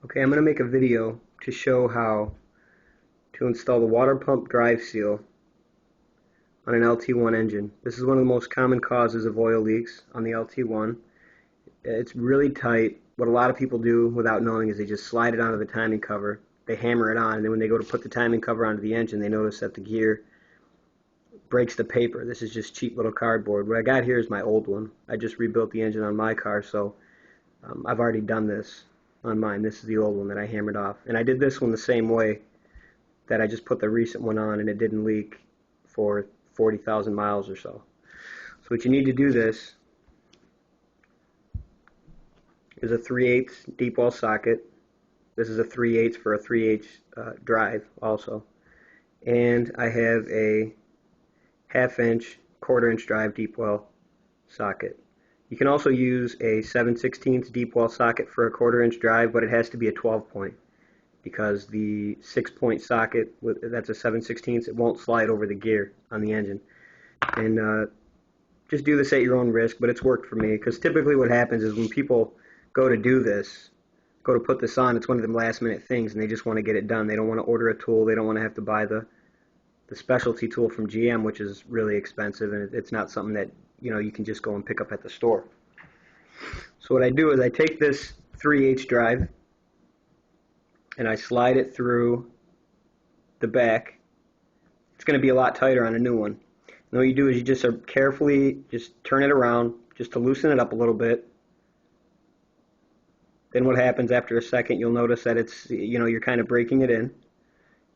Okay, I'm going to make a video to show how to install the water pump drive seal on an LT1 engine. This is one of the most common causes of oil leaks on the LT1. It's really tight. What a lot of people do without knowing is they just slide it onto the timing cover, they hammer it on, and then when they go to put the timing cover onto the engine, they notice that the gear breaks the paper. This is just cheap little cardboard. What I got here is my old one. I just rebuilt the engine on my car, so I've already done this on mine. This is the old one that I hammered off. And I did this one the same way that I just put the recent one on, and it didn't leak for 40,000 miles or so. So what you need to do this is a 3/8 deep well socket. This is a 3/8 for a 3/8 drive also. And I have a 1/2-inch, 1/4-inch drive deep well socket. You can also use a 7/16 deep well socket for a 1/4-inch drive, but it has to be a 12-point because the 6-point socket, that's a 7/16, it won't slide over the gear on the engine. And just do this at your own risk, but it's worked for me, because typically what happens is when people go to do this, go to put this on, it's one of them last minute things and they just want to get it done. They don't want to order a tool, they don't want to have to buy the specialty tool from GM, which is really expensive, and it's not something that you can just go and pick up at the store. So what I do is I take this 3/8 drive and I slide it through the back. It's going to be a lot tighter on a new one. And what you do is you just carefully just turn it around just to loosen it up a little bit. Then what happens after a second, you'll notice that it's, you're kind of breaking it in.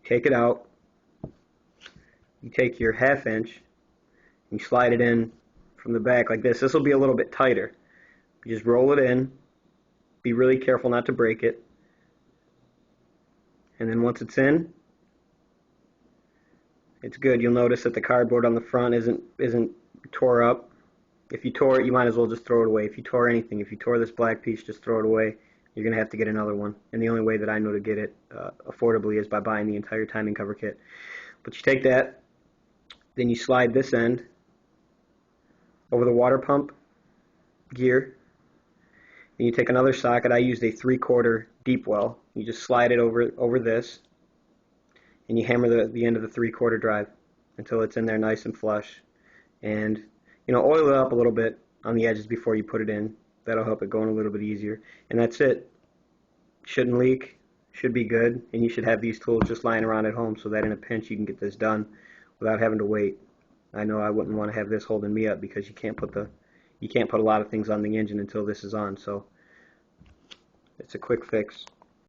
Take it out. You take your 1/2-inch and you slide it in from the back like this. This will be a little bit tighter. You just roll it in. Be really careful not to break it. And then once it's in, it's good. You'll notice that the cardboard on the front isn't tore up. If you tore it, you might as well just throw it away. If you tore anything, if you tore this black piece, just throw it away. You're going to have to get another one. And the only way that I know to get it affordably is by buying the entire timing cover kit. But you take that, then you slide this end over the water pump gear. And you take another socket. I used a 3/4 deep well. You just slide it over this, and you hammer the end of the 3/4 drive until it's in there nice and flush. And oil it up a little bit on the edges before you put it in. That'll help it go in a little bit easier. And that's it. Shouldn't leak. Should be good. And you should have these tools just lying around at home so that in a pinch you can get this done without having to wait. I know I wouldn't want to have this holding me up, because you can't put a lot of things on the engine until this is on. So it's a quick fix.